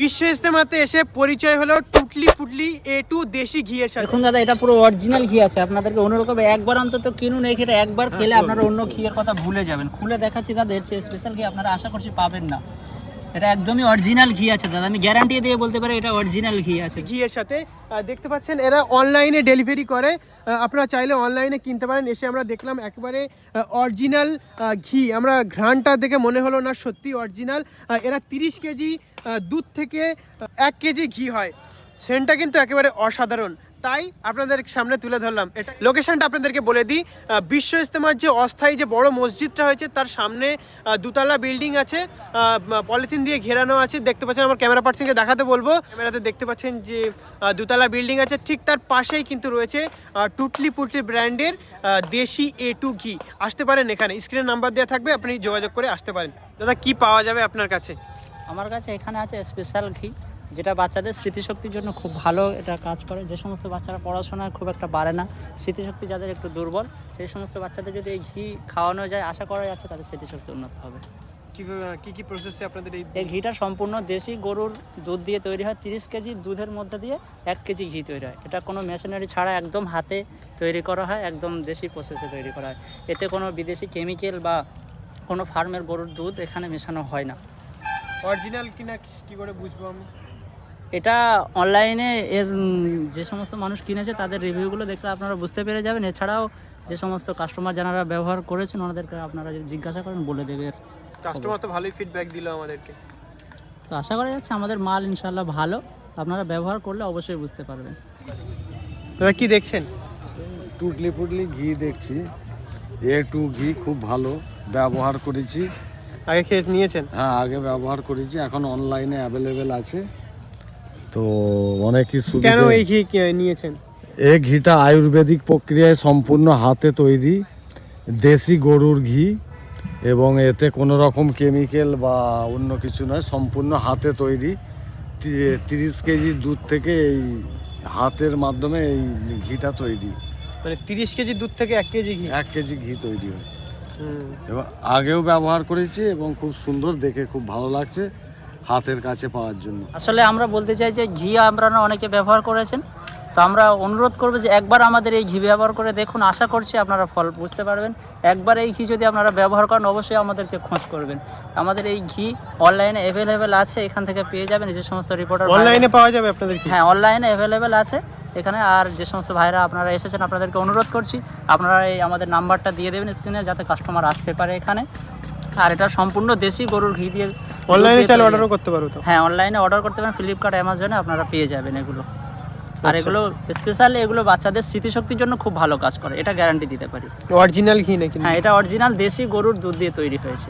বিশ্ব ইজতেমাতে এসে পরিচয় হলো টুটলি ফুটলি A2 দেশি ঘিয়ের সাথে। দেখুন দাদা, এটা পুরো অরিজিনাল ঘি আছে। আপনাদেরকে অনুরোধ করবো একবার অন্তত কিনুন এই ঘিটা। একবার খেলে আপনারা অন্য ঘিয়ের কথা ভুলে যাবেন। খুলে দেখাচ্ছি দাদা, এর চেয়ে স্পেশাল ঘি আপনারা আশা করছি পাবেন না। এটা একদমই অরিজিনাল ঘি আছে দাদা, আমি গ্যারান্টি দিয়ে বলতে পারি এটা অরিজিনাল ঘি আছে। ঘিয়ের সাথে দেখতে পাচ্ছেন এরা অনলাইনে ডেলিভারি করে, আপনারা চাইলে অনলাইনে কিনতে পারেন। এসে আমরা দেখলাম একেবারে অরিজিনাল ঘি, আমরা ঘ্রাণটা দেখে মনে হলো না সত্যি অরিজিনাল। এরা 30 কেজি দুধ থেকে 1 কেজি ঘি হয়। সেন্টটা কিন্তু একেবারে অসাধারণ, তাই আপনাদের সামনে তুলে ধরলাম। এটা লোকেশনটা আপনাদেরকে বলে দিই, বিশ্ব ইজতেমার যে অস্থায়ী যে বড় মসজিদটা হয়েছে তার সামনে দুতলা বিল্ডিং আছে, পলিথিন দিয়ে ঘেরানো আছে। দেখতে পাচ্ছেন, আমার ক্যামেরা পার্সনকে দেখাতে বলবো, ক্যামেরাতে দেখতে পাচ্ছেন যে দুতলা বিল্ডিং আছে। ঠিক তার পাশেই কিন্তু রয়েছে টুটলি পুটলি ব্র্যান্ডের দেশি A2 ঘি। আসতে পারেন, এখানে স্ক্রিনে নাম্বার দেওয়া থাকবে, আপনি যোগাযোগ করে আসতে পারেন। দাদা কি পাওয়া যাবে আপনার কাছে? আমার কাছে এখানে আছে স্পেশাল ঘি, যেটা বাচ্চাদের স্মৃতিশক্তির জন্য খুব ভালো এটা কাজ করে। যে সমস্ত বাচ্চারা পড়াশোনায় খুব একটা পারে না, স্মৃতিশক্তি যাদের একটু দুর্বল, সেই সমস্ত বাচ্চাদের যদি এই ঘি খাওয়ানো যায়, আশা করা যাচ্ছে তাদের স্মৃতিশক্তি উন্নত হবে। কি প্রসেসে আপনাদের এই ঘিটা সম্পূর্ণ দেশি গরুর দুধ দিয়ে তৈরি হয়। 30 কেজি দুধের মধ্যে দিয়ে 1 কেজি ঘি তৈরি হয়। এটা কোনো মেশিনারি ছাড়া একদম হাতে তৈরি করা হয়, একদম দেশি প্রসেসে তৈরি করা হয়। এতে কোনো বিদেশি কেমিক্যাল বা কোনো ফার্মের গরুর দুধ এখানে মেশানো হয় না। অরিজিনাল কিনা কি করে বুঝবো আমি? এটা অনলাইনে এর যে সমস্ত মানুষ কিনেছে তাদের রিভিউগুলো দেখলে আপনারা বুঝতে পেরে যাবেন। এছাড়াও যে সমস্ত কাস্টমার যারা ব্যবহার করেছেন ওনাদেরকে আপনারা যদি জিজ্ঞাসা করেন বলে দেবে। কাস্টমার তো ভালোই ফিডব্যাক দিল আমাদেরকে, তো আশা করা যাচ্ছে আমাদের মাল ইনশাল্লাহ ভালো, আপনারা ব্যবহার করলে অবশ্যই বুঝতে পারবেন। দাদা কি দেখছেন? টুটলি ফুটলি ঘি দেখছি, A2 ঘি খুব ভালো, ব্যবহার করেছি। আগে খেয়ে নিয়েছেন? হ্যাঁ, আগে ব্যবহার করেছি, এখন অনলাইনে অ্যাভেলেবেল আছে, তো অনেকই সুবিধা। কেন এই ঘি নিয়েছেন? এই ঘিটা আয়ুর্বেদিক প্রক্রিয়ায় সম্পূর্ণ হাতে তৈরি দেশি গরুর ঘি, এবং এতে কোনো রকম কেমিক্যাল বা অন্য কিছু নয়, সম্পূর্ণ হাতে তৈরি। 30 কেজি দুধ থেকে এই হাতের মাধ্যমে এই ঘিটা তৈরি। মানে 30 কেজি দুধ থেকে 1 কেজি ঘি? 1 কেজি ঘি তৈরি হয়। এবং আগেও ব্যবহার করেছি এবং খুব সুন্দর, দেখে খুব ভালো লাগছে হাতের কাছে পাওয়ার জন্য। আসলে আমরা বলতে চাই যে ঘি আপনারা অনেকে ব্যবহার করেছেন, তো আমরা অনুরোধ করবো যে একবার আমাদের এই ঘি ব্যবহার করে দেখুন। আশা করছি আপনারা ফল বুঝতে পারবেন। একবার এই ঘি যদি আপনারা ব্যবহার করেন অবশ্যই আমাদেরকে খোঁজ করবেন। আমাদের এই ঘি অনলাইনে অ্যাভেলেবেল আছে, এখান থেকে পেয়ে যাবেন। যে সমস্ত রিপোর্টার অনলাইনে পাওয়া যাবে আপনাদের? হ্যাঁ, অনলাইনে অ্যাভেলেবেল আছে এখানে। আর যে সমস্ত ভাইরা আপনারা এসেছেন আপনাদেরকে অনুরোধ করছি আপনারা এই আমাদের নাম্বারটা দিয়ে দেবেন স্ক্রিনে, যাতে কাস্টমার আসতে পারে এখানে। আর এটা সম্পূর্ণ দেশি গরুর ঘি দিয়ে। অনলাইনে চাইলে অর্ডারও করতে পারো তো? হ্যাঁ, অনলাইনে অর্ডার করতে পারেন, ফ্লিপকার্ট, অ্যামাজনে আপনারা পেয়ে যাবেন এগুলো। আর এগুলো স্পেশালি এগুলো বাচ্চাদের স্মৃতিশক্তির জন্য খুব ভালো কাজ করে, এটা গ্যারান্টি দিতে পারি। অরিজিনাল ঘি নাকি? হ্যাঁ, এটা অরিজিনাল দেশি গরুর দুধ দিয়ে তৈরি হয়েছে।